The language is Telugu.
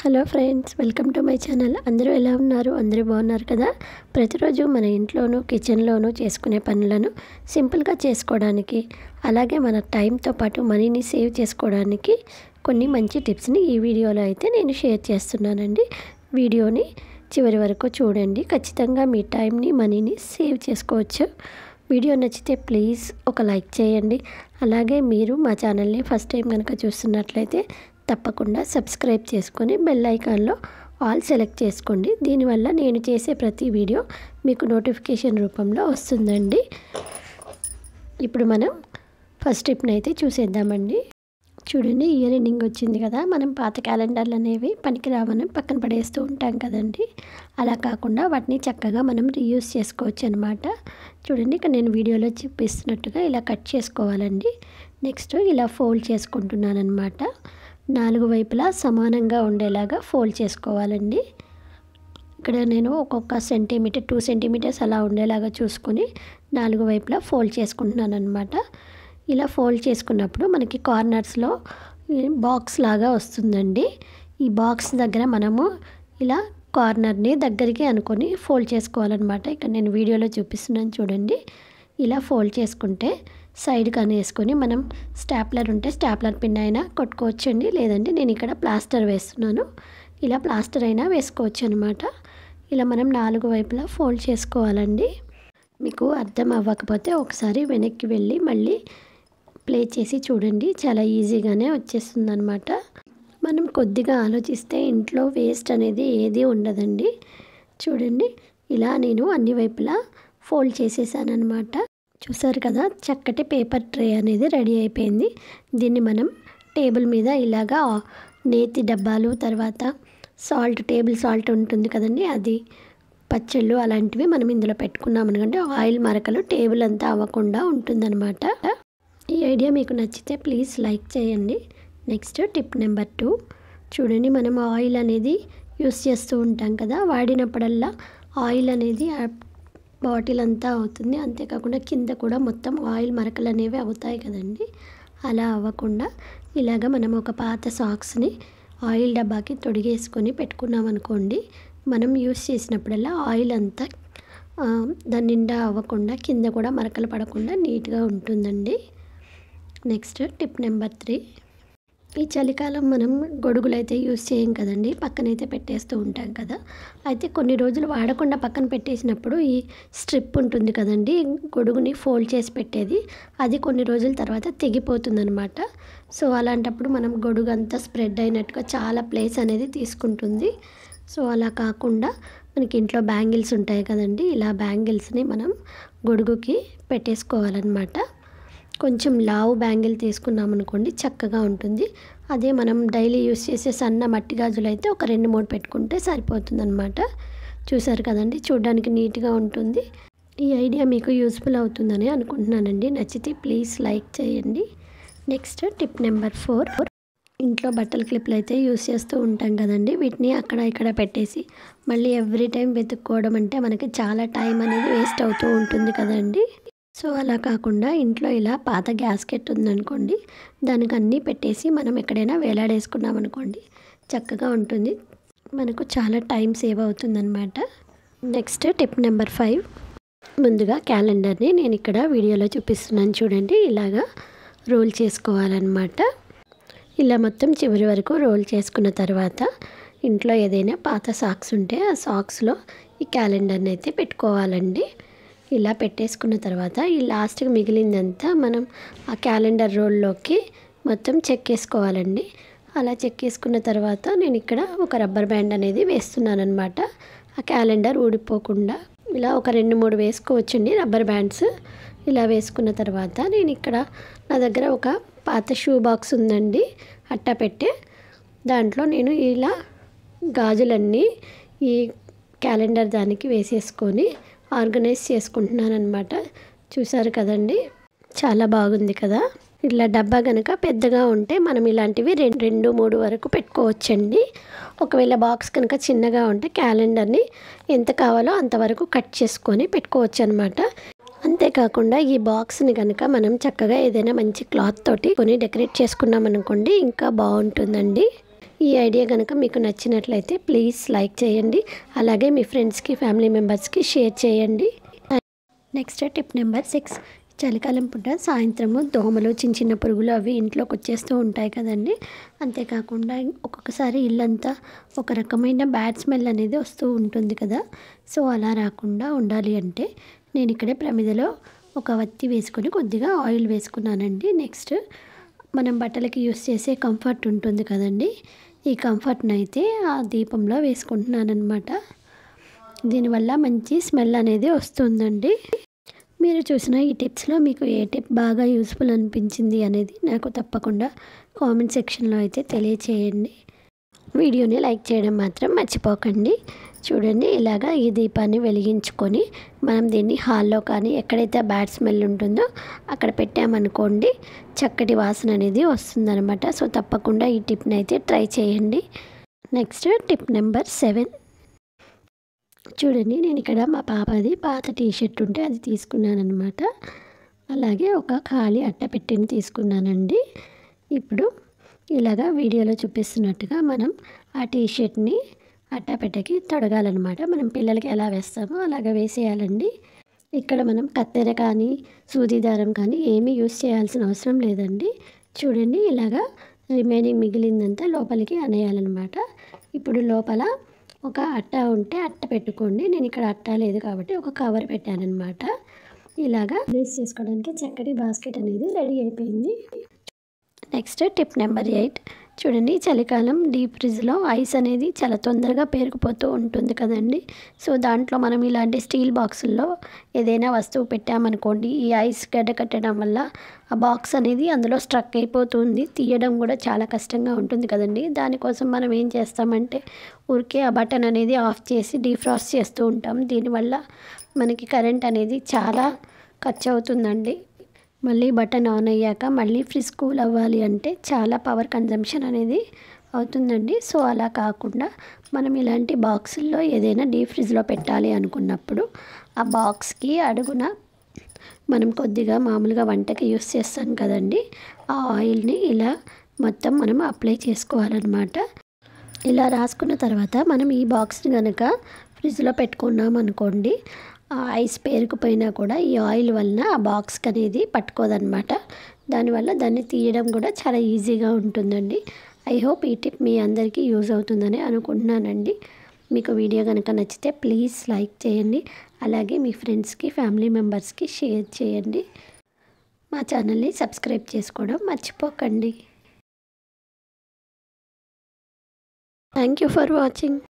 Hello friends, welcome to my channel. అందరూ ఎలా ఉన్నారు? అందరూ బాగున్నారు కదా? ప్రతిరోజు మన ఇంట్లోనూ కిచెన్లోనూ చేసుకునే పనులను సింపుల్గా చేసుకోవడానికి, అలాగే మన టైంతో పాటు మనీని సేవ్ చేసుకోవడానికి కొన్ని మంచి టిప్స్ని ఈ వీడియోలో అయితే నేను షేర్ చేస్తున్నానండి. వీడియోని చివరి వరకు చూడండి. ఖచ్చితంగా మీ టైంని మనీని సేవ్ చేసుకోవచ్చు. వీడియో నచ్చితే ప్లీజ్ ఒక లైక్ చేయండి. అలాగే మీరు మా ఛానల్ని ఫస్ట్ టైం కనుక చూస్తున్నట్లయితే తప్పకుండా సబ్స్క్రైబ్ చేసుకొని బెల్ ఐకాన్లో ఆల్ సెలెక్ట్ చేసుకోండి. దీనివల్ల నేను చేసే ప్రతి వీడియో మీకు నోటిఫికేషన్ రూపంలో వస్తుందండి. ఇప్పుడు మనం ఫస్ట్ టిప్ని అయితే చూసేద్దామండి. చూడండి, ఇయర్ ఎండింగ్ వచ్చింది కదా, మనం పాత క్యాలెండర్లు అనేవి పనికిరావని పక్కన పడేస్తూ ఉంటాం కదండి. అలా కాకుండా వాటిని చక్కగా మనం రీయూజ్ చేసుకోవచ్చు అనమాట. చూడండి, ఇక్కడ నేను వీడియోలో చూపిస్తున్నట్టుగా ఇలా కట్ చేసుకోవాలండి. నెక్స్ట్ ఇలా ఫోల్డ్ చేసుకుంటున్నాను అనమాట. 4 వైపులా సమానంగా ఉండేలాగా ఫోల్డ్ చేసుకోవాలండి. ఇక్కడ నేను ఒక్కొక్క సెంటీమీటర్ 2 సెంటీమీటర్స్ అలా ఉండేలాగా చూసుకొని 4 వైపులా ఫోల్డ్ చేసుకుంటున్నాను అనమాట. ఇలా ఫోల్డ్ చేసుకున్నప్పుడు మనకి కార్నర్స్లో బాక్స్ లాగా వస్తుందండి. ఈ బాక్స్ దగ్గర మనము ఇలా కార్నర్ని దగ్గరికి అనుకొని ఫోల్డ్ చేసుకోవాలన్నమాట. ఇక్కడ నేను వీడియోలో చూపిస్తున్నాను చూడండి. ఇలా ఫోల్డ్ చేసుకుంటే సైడ్కి అనేసుకొని మనం స్టాప్లర్ ఉంటే స్టాప్లర్ పిన్ అయినా కొట్టుకోవచ్చండి. లేదంటే నేను ఇక్కడ ప్లాస్టర్ వేస్తున్నాను. ఇలా ప్లాస్టర్ అయినా వేసుకోవచ్చు అనమాట. ఇలా మనం 4 వైపులా ఫోల్డ్ చేసుకోవాలండి. మీకు అర్థం అవ్వకపోతే ఒకసారి వెనక్కి వెళ్ళి మళ్ళీ ప్లే చేసి చూడండి. చాలా ఈజీగానే వచ్చేస్తుంది అనమాట. మనం కొద్దిగా ఆలోచిస్తే ఇంట్లో వేస్ట్ అనేది ఏది ఉండదండి. చూడండి, ఇలా నేను అన్ని వైపులా ఫోల్డ్ చేసేసాను అనమాట. చూసారు కదా, చక్కటి పేపర్ ట్రే అనేది రెడీ అయిపోయింది. దీన్ని మనం టేబుల్ మీద ఇలాగా నేతి డబ్బాలు, తర్వాత సాల్ట్, టేబుల్ సాల్ట్ ఉంటుంది కదండి, అది పచ్చళ్ళు అలాంటివి మనం ఇందులో పెట్టుకున్నాం అనుకుంటే ఆయిల్ మరకలు టేబుల్ అంతా అవ్వకుండా ఉంటుందన్నమాట. ఈ ఐడియా మీకు నచ్చితే ప్లీజ్ లైక్ చేయండి. Next tip number 2. చూడండి, మనం ఆయిల్ అనేది యూస్ చేస్తూ ఉంటాం కదా, వాడినప్పుడల్లా ఆయిల్ అనేది బాటిల్ అంతా అవుతుంది. అంతేకాకుండా కింద కూడా మొత్తం ఆయిల్ మరకలు అనేవి అవుతాయి కదండి. అలా అవ్వకుండా ఇలాగ మనం ఒక పాత సాక్స్ని ఆయిల్ డబ్బాకి తొడిగేసుకొని పెట్టుకున్నాం అనుకోండి, మనం యూస్ చేసినప్పుడల్లా ఆయిల్ అంతా దాని నిండా అవ్వకుండా కింద కూడా మరకలు పడకుండా నీట్గా ఉంటుందండి. Next tip number 3. ఈ చలికాలం మనం గొడుగులు అయితే యూస్ చేయం కదండి, పక్కనైతే పెట్టేస్తూ ఉంటాం కదా. అయితే కొన్ని రోజులు వాడకుండా పక్కన పెట్టేసినప్పుడు ఈ స్ట్రిప్ ఉంటుంది కదండి, గొడుగుని ఫోల్డ్ చేసి పెట్టేది, అది కొన్ని రోజుల తర్వాత తెగిపోతుంది అనమాట. సో అలాంటప్పుడు మనం గొడుగు అంతా స్ప్రెడ్ అయినట్టుగా చాలా ప్లేస్ అనేది తీసుకుంటుంది. సో అలా కాకుండా మనకి ఇంట్లో బ్యాంగిల్స్ ఉంటాయి కదండి, ఇలా బ్యాంగిల్స్ని మనం గొడుగుకి పెట్టేసుకోవాలన్నమాట. కొంచెం లావు బ్యాంగిల్ తీసుకున్నాం అనుకోండి, చక్కగా ఉంటుంది. అదే మనం డైలీ యూస్ చేసే సన్న మట్టి గాజులు అయితే ఒక 2-3 పెట్టుకుంటే సరిపోతుంది అనమాట. చూసారు కదండి, చూడడానికి నీట్గా ఉంటుంది. ఈ ఐడియా మీకు యూస్ఫుల్ అవుతుందని అనుకుంటున్నానండి. నచ్చితే ప్లీజ్ లైక్ చేయండి. Next tip number 4. ఇంట్లో బట్టల క్లిప్లు అయితే యూస్ చేస్తూ ఉంటాం కదండి, వీటిని అక్కడ ఇక్కడ పెట్టేసి మళ్ళీ ఎవ్రీ టైం వెతుక్కోవడం అంటే మనకి చాలా టైం అనేది వేస్ట్ అవుతూ ఉంటుంది కదండి. సో అలా కాకుండా ఇంట్లో ఇలా పాత గ్యాస్కెట్ ఉందనుకోండి, దానికి అన్నీ పెట్టేసి మనం ఎక్కడైనా వేలాడేసుకున్నాం అనుకోండి, చక్కగా ఉంటుంది. మనకు చాలా టైం సేవ్ అవుతుందన్నమాట. Next tip number 5. ముందుగా క్యాలెండర్ని నేను ఇక్కడ వీడియోలో చూపిస్తున్నాను చూడండి, ఇలాగా రోల్ చేసుకోవాలన్నమాట. ఇలా మొత్తం చివరి వరకు రోల్ చేసుకున్న తర్వాత ఇంట్లో ఏదైనా పాత సాక్స్ ఉంటే ఆ సాక్స్లో ఈ క్యాలెండర్ని అయితే పెట్టుకోవాలండి. ఇలా పెట్టేసుకున్న తర్వాత ఈ లాస్ట్కి మిగిలిందంతా మనం ఆ క్యాలెండర్ రోల్లోకి మొత్తం చెక్కేసుకోవాలండి. అలా చెక్కేసుకున్న తర్వాత నేను ఇక్కడ ఒక రబ్బర్ బ్యాండ్ అనేది వేస్తున్నాను అనమాట. ఆ క్యాలెండర్ ఊడిపోకుండా ఇలా ఒక 2-3 వేసుకోవచ్చండి రబ్బర్ బ్యాండ్స్. ఇలా వేసుకున్న తర్వాత నేను ఇక్కడ నా దగ్గర ఒక పాత షూ బాక్స్ ఉందండి, అట్టా పెట్టే దాంట్లో నేను ఇలా గాజులన్నీ ఈ క్యాలెండర్ దానికి వేసేసుకొని ఆర్గనైజ్ చేసుకుంటున్నాను అనమాట. చూసారు కదండి, చాలా బాగుంది కదా. ఇలా డబ్బా కనుక పెద్దగా ఉంటే మనం ఇలాంటివి 2-3 వరకు పెట్టుకోవచ్చండి. ఒకవేళ బాక్స్ కనుక చిన్నగా ఉంటే క్యాలెండర్ని ఎంత కావాలో అంతవరకు కట్ చేసుకొని పెట్టుకోవచ్చు అనమాట. అంతేకాకుండా ఈ బాక్స్ని కనుక మనం చక్కగా ఏదైనా మంచి క్లాత్ తోటి కొని డెకరేట్ చేసుకున్నాం అనుకోండి, ఇంకా బాగుంటుందండి. ఈ ఐడియా కనుక మీకు నచ్చినట్లయితే ప్లీజ్ లైక్ చేయండి. అలాగే మీ ఫ్రెండ్స్కి ఫ్యామిలీ మెంబర్స్కి షేర్ చేయండి. Next tip number 6. చలికాలం పూట సాయంత్రము దోమలు చిన్న చిన్న పురుగులు అవి ఇంట్లోకి వచ్చేస్తూ ఉంటాయి కదండి. అంతేకాకుండా ఒక్కొక్కసారి ఇల్లంతా ఒక రకమైన బ్యాడ్ స్మెల్ అనేది వస్తూ ఉంటుంది కదా. సో అలా రాకుండా ఉండాలి అంటే నేను ఇక్కడే ప్రమిదలో ఒక వత్తి వేసుకొని కొద్దిగా ఆయిల్ వేసుకున్నానండి. నెక్స్ట్ మనం బట్టలకి యూస్ చేసే కంఫర్ట్ ఉంటుంది కదండి. ఈ కంఫర్ట్ని అయితే ఆ దీపంలో వేసుకుంటున్నాను అనమాట. దీనివల్ల మంచి స్మెల్ అనేది వస్తుందండి. మీరు చూసిన ఈ టిప్స్లో మీకు ఏ టిప్ బాగా యూస్ఫుల్ అనిపించింది అనేది నాకు తప్పకుండా కామెంట్ సెక్షన్లో అయితే తెలియచేయండి. వీడియోని లైక్ చేయడం మాత్రం మర్చిపోకండి. చూడండి, ఇలాగా ఈ దీపాన్ని వెలిగించుకొని మనం దీన్ని హాల్లో కానీ ఎక్కడైతే బ్యాడ్ స్మెల్ ఉంటుందో అక్కడ పెట్టామనుకోండి, చక్కటి వాసన అనేది వస్తుందన్నమాట. సో తప్పకుండా ఈ టిప్ని అయితే ట్రై చేయండి. Next tip number 7. చూడండి, నేను ఇక్కడ మా పాపది పాత టీషర్ట్ ఉంటే అది తీసుకున్నాను అనమాట. అలాగే ఒక ఖాళీ అట్టపెట్టెని తీసుకున్నానండి. ఇప్పుడు ఇలాగా వీడియోలో చూపిస్తున్నట్టుగా మనం ఆ టీషర్ట్ని అట్టపెట్టెకి తొడగాలన్నమాట. మనం పిల్లలకి ఎలా వేస్తామో అలాగ వేసేయాలండి. ఇక్కడ మనం కత్తెర కానీ సూది దారం కానీ ఏమీ యూస్ చేయాల్సిన అవసరం లేదండి. చూడండి, ఇలాగా రిమైనింగ్ మిగిలిందంతా లోపలికి అనేయాలన్నమాట. ఇప్పుడు లోపల ఒక అట్ట ఉంటే అట్ట పెట్టుకోండి. నేను ఇక్కడ అట్ట లేదు కాబట్టి ఒక కవర్ పెట్టానన్నమాట. ఇలాగా ప్లేస్ చేసుకోవడానికి చక్కటి బాస్కెట్ అనేది రెడీ అయిపోయింది. Next tip number 8. చూడండి, చలికాలం డీప్ ఫ్రిడ్జ్లో ఐస్ అనేది చాలా తొందరగా పేరుకుపోతూ ఉంటుంది కదండి. సో దాంట్లో మనం ఇలాంటి స్టీల్ బాక్సుల్లో ఏదైనా వస్తువు పెట్టామనుకోండి, ఈ ఐస్ గడ్డ కట్టడం వల్ల ఆ బాక్స్ అనేది అందులో స్ట్రక్ అయిపోతుంది. తీయడం కూడా చాలా కష్టంగా ఉంటుంది కదండి. దానికోసం మనం ఏం చేస్తామంటే ఊరికే ఆ బటన్ అనేది ఆఫ్ చేసి డీఫ్రాస్ట్ చేస్తూ ఉంటాం. దీనివల్ల మనకి కరెంట్ అనేది చాలా ఖర్చు అవుతుందండి. మళ్ళీ బటన్ ఆన్ అయ్యాక మళ్ళీ ఫ్రిడ్జ్ కూల్ అవ్వాలి అంటే చాలా పవర్ కన్జంప్షన్ అనేది అవుతుందండి. సో అలా కాకుండా మనం ఇలాంటి బాక్సుల్లో ఏదైనా డీప్ ఫ్రిడ్జ్లో పెట్టాలి అనుకున్నప్పుడు ఆ బాక్స్కి అడుగున మనం కొద్దిగా మామూలుగా వంటకి యూస్ చేస్తాం కదండి, ఆ ఆయిల్ని ఇలా మొత్తం మనం అప్లై చేసుకోవాలన్నమాట. ఇలా రాసుకున్న తర్వాత మనం ఈ బాక్స్ని కనుక ఫ్రిడ్జ్లో పెట్టుకున్నాం అనుకోండి, ఆ ఐస్ పేరుకుపోయినా కూడా ఈ ఆయిల్ వలన ఆ బాక్స్కి అనేది పట్టుకోదన్నమాట. దానివల్ల దాన్ని తీయడం కూడా చాలా ఈజీగా ఉంటుందండి. ఐ హోప్ ఈ టిప్ మీ అందరికీ యూజ్ అవుతుందని అనుకుంటున్నానండి. మీకు వీడియో కనుక నచ్చితే ప్లీజ్ లైక్ చేయండి. అలాగే మీ ఫ్రెండ్స్కి ఫ్యామిలీ మెంబర్స్కి షేర్ చేయండి. మా ఛానల్ని సబ్స్క్రైబ్ చేసుకోవడం మర్చిపోకండి. Thank you for watching.